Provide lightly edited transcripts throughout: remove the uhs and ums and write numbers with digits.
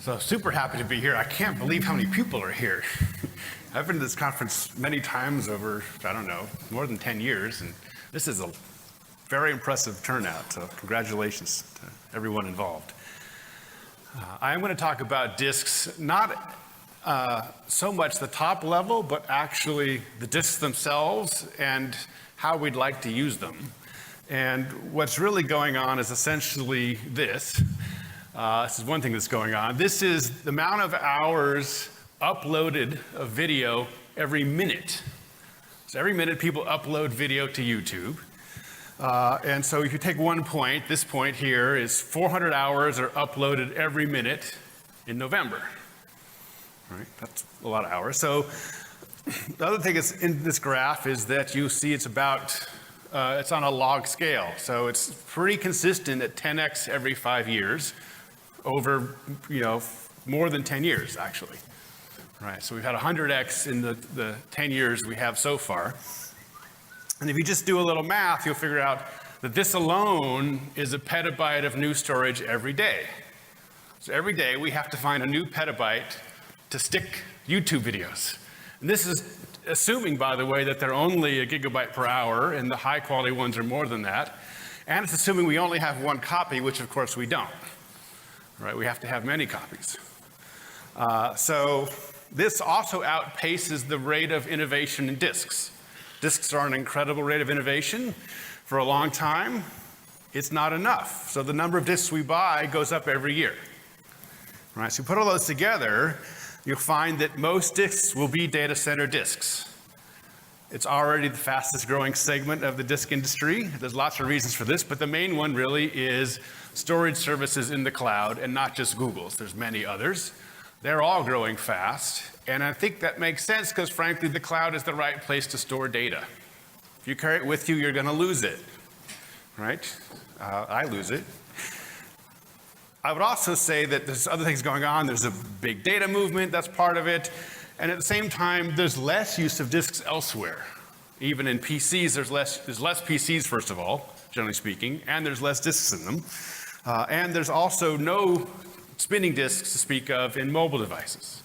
So super happy to be here. I can't believe how many people are here. I've been to this conference many times over, I don't know, more than 10 years, and this is a very impressive turnout, so congratulations to everyone involved. I'm going to talk about disks, not so much the top level, but actually the disks themselves and how we'd like to use them. And what's really going on is essentially this. This is one thing that's going on. This is the amount of hours uploaded of video every minute. So every minute people upload video to YouTube. And so if you take one point, this point here is 400 hours are uploaded every minute in November. Right? That's a lot of hours. So the other thing is in this graph is that you see it's about, it's on a log scale. So it's pretty consistent at 10x every 5 years over, more than 10 years actually. Right, so we've had 100x in the 10 years we have so far. And if you just do a little math, you'll figure out that this alone is a petabyte of new storage every day. So every day we have to find a new petabyte to stick YouTube videos. And this is assuming, by the way, that they're only a gigabyte per hour, and the high quality ones are more than that. And it's assuming we only have one copy, which of course we don't. Right, we have to have many copies. So this also outpaces the rate of innovation in disks. Disks are an incredible rate of innovation. For a long time, it's not enough. So the number of disks we buy goes up every year. Right, so you put all those together, you'll find that most disks will be data center disks. It's already the fastest growing segment of the disk industry. There's lots of reasons for this, but the main one really is storage services in the cloud, and not just Google's. There's many others. They're all growing fast, and I think that makes sense because frankly the cloud is the right place to store data. If you carry it with you, you're going to lose it, right? I lose it. I would also say that there's other things going on. There's a big data movement, that's part of it, and at the same time there's less use of disks elsewhere. Even in PCs, there's less PCs, first of all, generally speaking, and there's less disks in them. And there's also no spinning disks to speak of in mobile devices,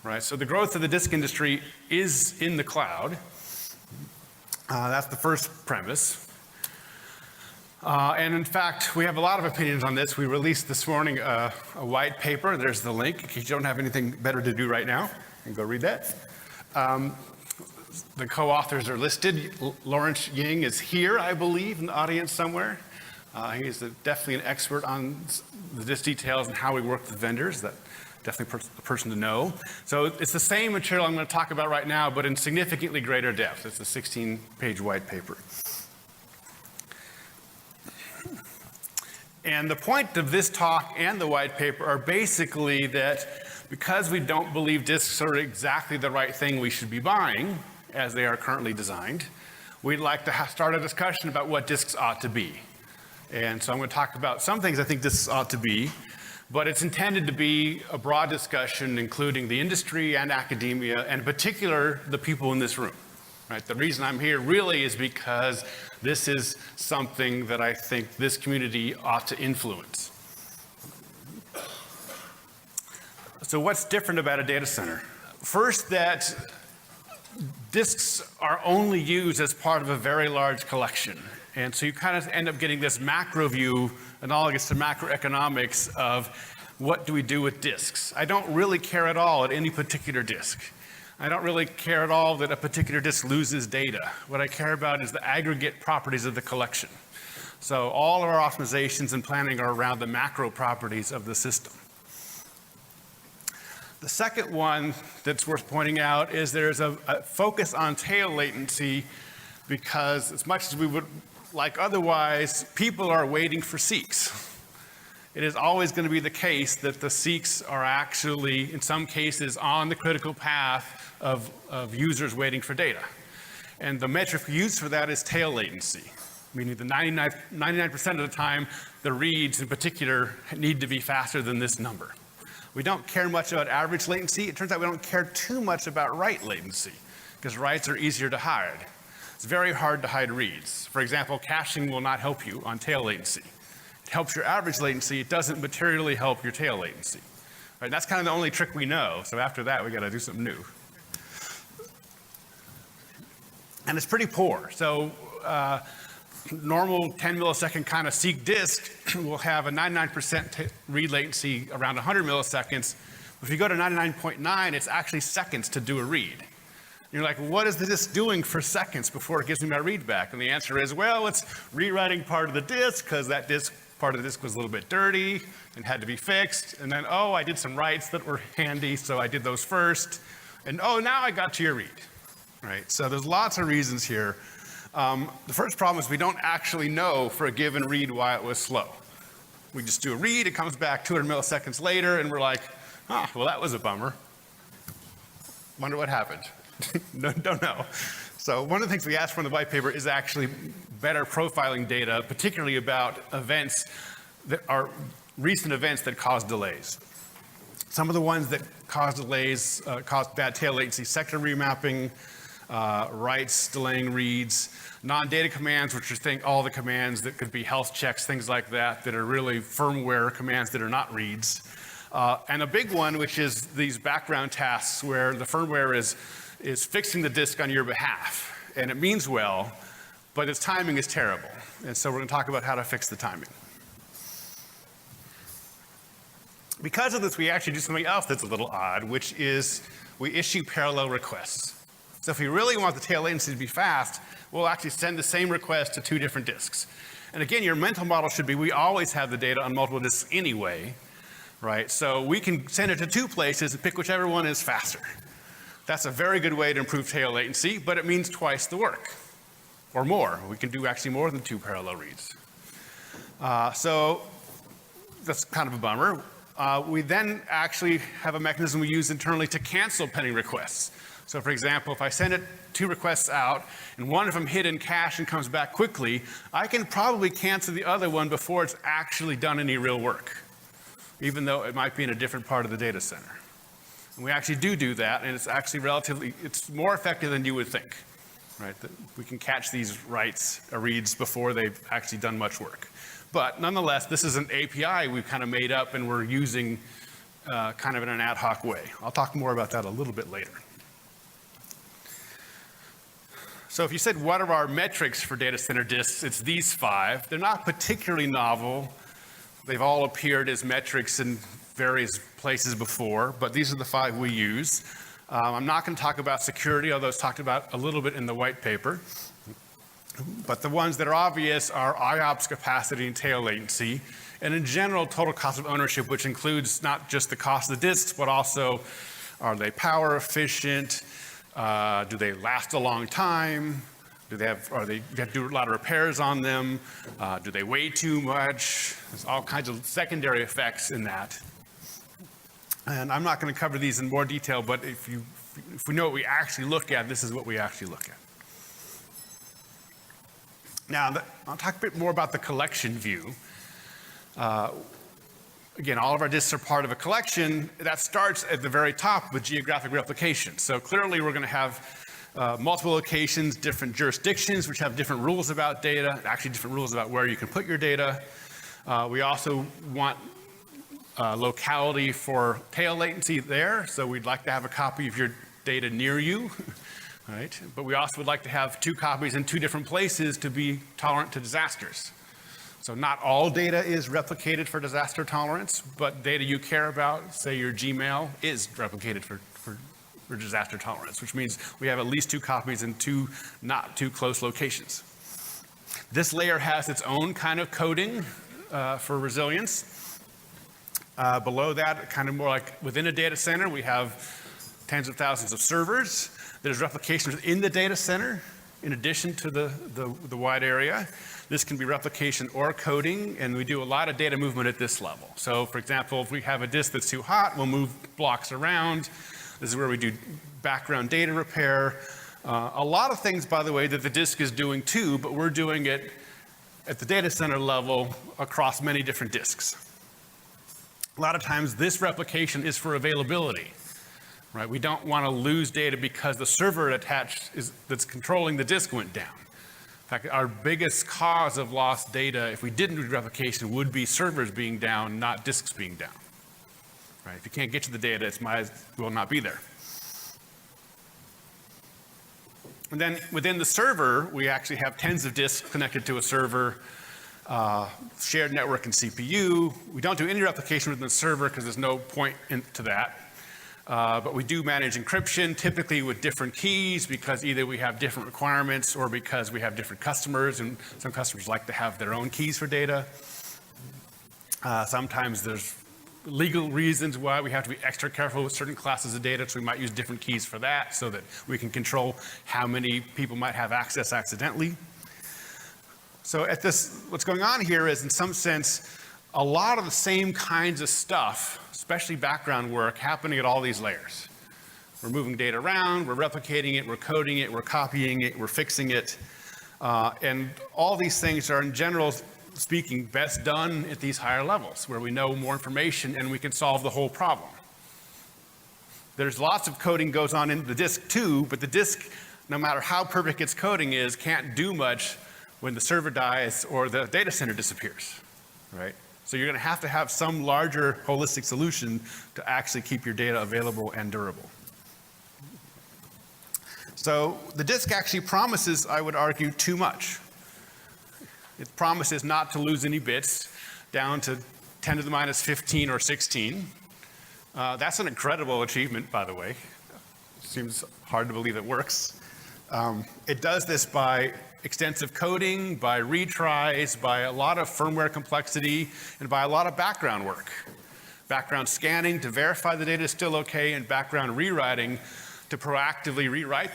right? So the growth of the disk industry is in the cloud. That's the first premise. And in fact, we have a lot of opinions on this. We released this morning a white paper. There's the link in case you don't have anything better to do right now, and go read that. The co-authors are listed. Lawrence Ying is here, I believe, in the audience somewhere. He's definitely an expert on the disk details and how we work with vendors. That's definitely a person to know. So it's the same material I'm going to talk about right now, but in significantly greater depth. It's a 16-page white paper. And the point of this talk and the white paper are basically that because we don't believe disks are exactly the right thing we should be buying, as they are currently designed, we'd like to start a discussion about what disks ought to be. And so I'm going to talk about some things I think this ought to be, but it's intended to be a broad discussion including the industry and academia, and in particular the people in this room. Right? The reason I'm here really is because this is something that I think this community ought to influence. So what's different about a data center? First, that disks are only used as part of a very large collection. And so you kind of end up getting this macro view, analogous to macroeconomics, of what do we do with disks. I don't really care at all at any particular disk. I don't really care at all that a particular disk loses data. What I care about is the aggregate properties of the collection. So all of our optimizations and planning are around the macro properties of the system. The second one that's worth pointing out is there's a focus on tail latency, because as much as we would like otherwise, people are waiting for seeks. It is always going to be the case that the seeks are actually, in some cases, on the critical path of users waiting for data. And the metric we use for that is tail latency, meaning the 99% of the time, the reads in particular need to be faster than this number. We don't care much about average latency. It turns out we don't care too much about write latency, because writes are easier to hide. It's very hard to hide reads. For example, caching will not help you on tail latency. It helps your average latency. It doesn't materially help your tail latency. Right? That's kind of the only trick we know. So after that, we got to do something new. And it's pretty poor. So normal 10 millisecond kind of seek disk will have a 99% read latency around 100 milliseconds. If you go to 99.9, it's actually seconds to do a read. You're like, what is the disk doing for seconds before it gives me my read back? And the answer is, well, it's rewriting part of the disk because that part of the disk was a little bit dirty and had to be fixed. And then, oh, I did some writes that were handy, so I did those first. And oh, now I got to your read. Right? So there's lots of reasons here. The first problem is we don't actually know for a given read why it was slow. We just do a read, it comes back 200 milliseconds later, and we're like, oh, well, that was a bummer. Wonder what happened. No, don't know. So one of the things we asked for in the white paper is actually better profiling data, particularly about events that are recent events that cause delays. Some of the ones that cause delays cause bad tail latency, sector remapping, writes, delaying reads, non-data commands, which are all the commands that could be health checks, things like that, that are really firmware commands that are not reads. And a big one, which is these background tasks where the firmware is fixing the disk on your behalf. And it means well, but its timing is terrible. And so we're going to talk about how to fix the timing. Because of this, we actually do something else that's a little odd, which is we issue parallel requests. So if we really want the tail latency to be fast, we'll actually send the same request to two different disks. And again, your mental model should be we always have the data on multiple disks anyway, right? So we can send it to two places and pick whichever one is faster. That's a very good way to improve tail latency, but it means twice the work or more. We can do actually more than two parallel reads. So that's kind of a bummer. We then actually have a mechanism we use internally to cancel pending requests. So for example, if I send it two requests out and one of them hid in cache and comes back quickly, I can probably cancel the other one before it's actually done any real work, even though it might be in a different part of the data center. And we actually do that, and it's actually it's more effective than you would think, right? That we can catch these writes or reads before they've actually done much work. But nonetheless, this is an API we've kind of made up and we're using kind of in an ad hoc way. I'll talk more about that a little bit later. So if you said, what are our metrics for data center disks? It's these 5. They're not particularly novel. They've all appeared as metrics in various places before, but these are the 5 we use. I'm not going to talk about security, although it's talked about a little bit in the white paper. But the ones that are obvious are IOPS capacity and tail latency, and in general, total cost of ownership, which includes not just the cost of the disks, but also are they power efficient? Do they last a long time? You have to do a lot of repairs on them? Do they weigh too much? There's all kinds of secondary effects in that. And I'm not going to cover these in more detail, but if we know what we actually look at, this is what we actually look at. Now, I'll talk a bit more about the collection view. Again, all of our disks are part of a collection. That starts at the very top with geographic replication. So clearly, we're going to have multiple locations, different jurisdictions, which have different rules about data, actually different rules about where you can put your data. We also want locality for tail latency there. So we'd like to have a copy of your data near you. Right? But we also would like to have 2 copies in 2 different places to be tolerant to disasters. So not all data is replicated for disaster tolerance, but data you care about, say your Gmail, is replicated for disaster tolerance, which means we have at least 2 copies in 2 not too close locations. This layer has its own kind of coding for resilience. Below that, kind of more like within a data center, we have tens of thousands of servers. There's replication within the data center, in addition to the wide area. This can be replication or coding, and we do a lot of data movement at this level. So for example, if we have a disk that's too hot, we'll move blocks around. This is where we do background data repair. A lot of things, by the way, that the disk is doing too, but we're doing it at the data center level across many different disks. A lot of times this replication is for availability. Right? We don't want to lose data because the server attached that's controlling the disk went down. In fact, our biggest cause of lost data, if we didn't do replication, would be servers being down, not disks being down. right? If you can't get to the data, it might as well not be there. And then within the server, we actually have tens of disks connected to a server, shared network and CPU. We don't do any replication within the server because there's no point to that. But we do manage encryption, typically with different keys, because either we have different requirements or because we have different customers, and some customers like to have their own keys for data. Sometimes there's legal reasons why we have to be extra careful with certain classes of data, so we might use different keys for that so that we can control how many people might have access accidentally. So what's going on here is, in some sense, a lot of the same kinds of stuff, especially background work, happening at all these layers. We're moving data around, we're replicating it, we're coding it, we're copying it, we're fixing it. And all these things are, in general speaking, best done at these higher levels where we know more information and we can solve the whole problem. There's lots of coding goes on in the disk too, but the disk, no matter how perfect its coding is, can't do much when the server dies or the data center disappears, right? So you're going to have some larger holistic solution to actually keep your data available and durable. So the disk actually promises, I would argue, too much. It promises not to lose any bits down to 10 to the minus 15 or 16. That's an incredible achievement, by the way. It seems hard to believe it works. It does this by extensive coding, by retries, by a lot of firmware complexity, and by a lot of background work. Background scanning to verify the data is still okay, and background rewriting to proactively rewrite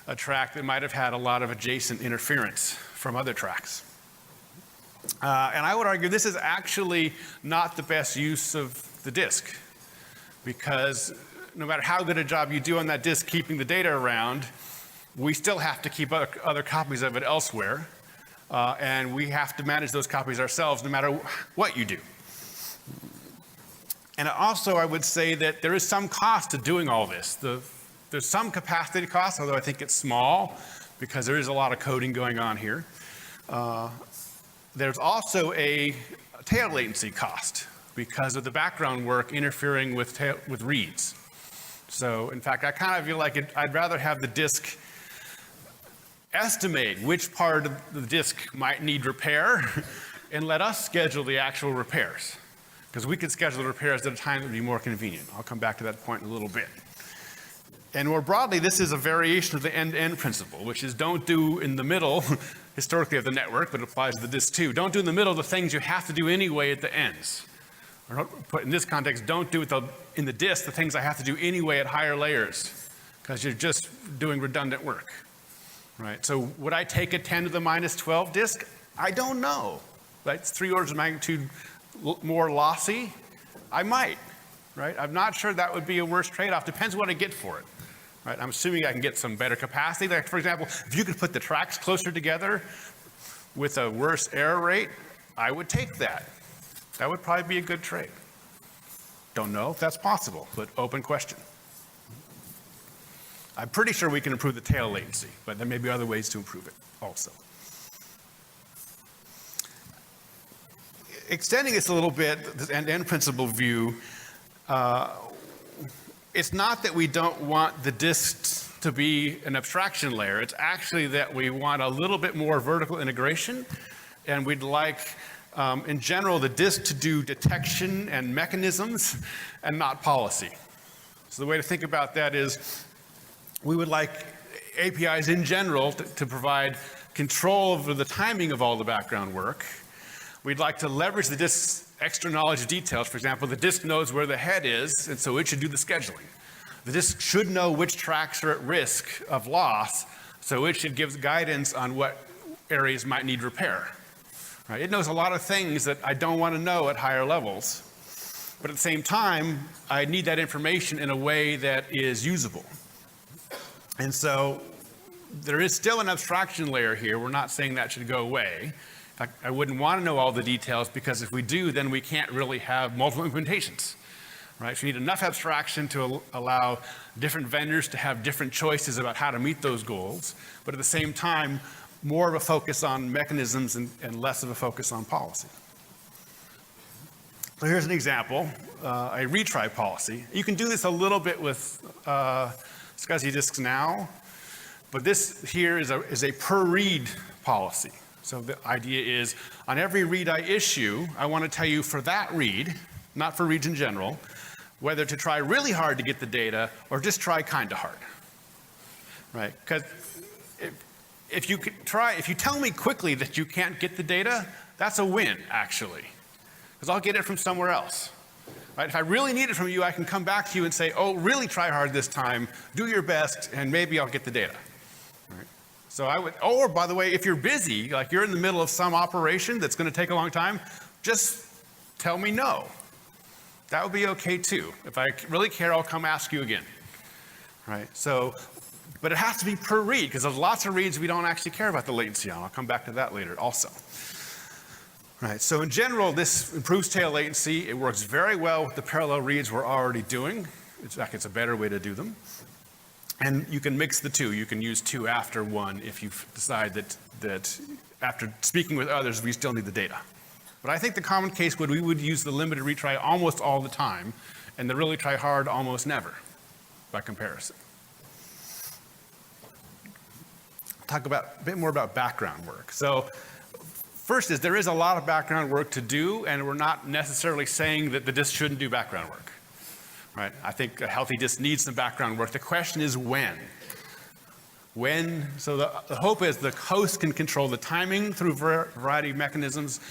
a track that might have had a lot of adjacent interference from other tracks. And I would argue this is actually not the best use of the disk, because no matter how good a job you do on that disk keeping the data around, we still have to keep other copies of it elsewhere, and we have to manage those copies ourselves no matter what you do. And also, I would say that there is some cost to doing all this. There's some capacity cost, although I think it's small, because there is a lot of coding going on here. There's also a tail latency cost because of the background work interfering with reads. So, in fact, I kind of feel like I'd rather have the disk estimate which part of the disk might need repair and let us schedule the actual repairs, because we could schedule the repairs at a time that would be more convenient. I'll come back to that point in a little bit. And more broadly, this is a variation of the end-to-end principle, which is don't do in the middle, historically of the network, but it applies to the disk too. Don't do in the middle the things you have to do anyway at the ends. Or put in this context, don't do in the disk the things I have to do anyway at higher layers, because you're just doing redundant work, right? So would I take a 10 to the minus 12 disk? I don't know. Right? It's 3 orders of magnitude more lossy. I might, right? I'm not sure that would be a worse trade-off. Depends what I get for it. Right? I'm assuming I can get some better capacity. Like, for example, if you could put the tracks closer together with a worse error rate, I would take that. That would probably be a good trade. Don't know if that's possible, but open question. I'm pretty sure we can improve the tail latency, but there may be other ways to improve it also. Extending this a little bit, this end-to-end principle view, it's not that we don't want the disks to be an abstraction layer. It's actually that we want a little bit more vertical integration, and we'd like, in general, the disk to do detection and mechanisms and not policy. So the way to think about that is we would like APIs in general to provide control over the timing of all the background work. We'd like to leverage the disk's extra knowledge of details. For example, the disk knows where the head is, and so it should do the scheduling. The disk should know which tracks are at risk of loss, so it should give guidance on what areas might need repair. Right? It knows a lot of things that I don't want to know at higher levels, but at the same time, I need that information in a way that is usable. And so there is still an abstraction layer here. We're not saying that should go away. I wouldn't want to know all the details, because if we do, then we can't really have multiple implementations, right? So you need enough abstraction to allow different vendors to have different choices about how to meet those goals, but at the same time, more of a focus on mechanisms and less of a focus on policy. So here's an example, a retry policy. You can do this a little bit with SCSI disks now, but this here is a per read policy. So the idea is, on every read I issue, I want to tell you for that read, not for reads in general, whether to try really hard to get the data or just try kind of hard, right? Because if you tell me quickly that you can't get the data, that's a win, actually, because I'll get it from somewhere else. Right? If I really need it from you, I can come back to you and say, oh, really try hard this time, do your best, and maybe I'll get the data. Right? So I would, or by the way, if you're busy, like you're in the middle of some operation that's going to take a long time, just tell me no. That would be okay too. If I really care, I'll come ask you again. Right? So, but it has to be per read, because there's lots of reads we don't actually care about the latency on. I'll come back to that later also. Right, so in general, this improves tail latency. It works very well with the parallel reads we're already doing. In fact, it's a better way to do them. And you can mix the two. You can use two after one if you decide that after speaking with others, we still need the data. But I think the common case would we would use the limited retry almost all the time, and the really try hard almost never, by comparison. Talk a bit more about background work. So first is there is a lot of background work to do, and we're not necessarily saying that the disk shouldn't do background work. Right? I think a healthy disk needs some background work. The question is when. When, so the hope is the host can control the timing through a variety of mechanisms,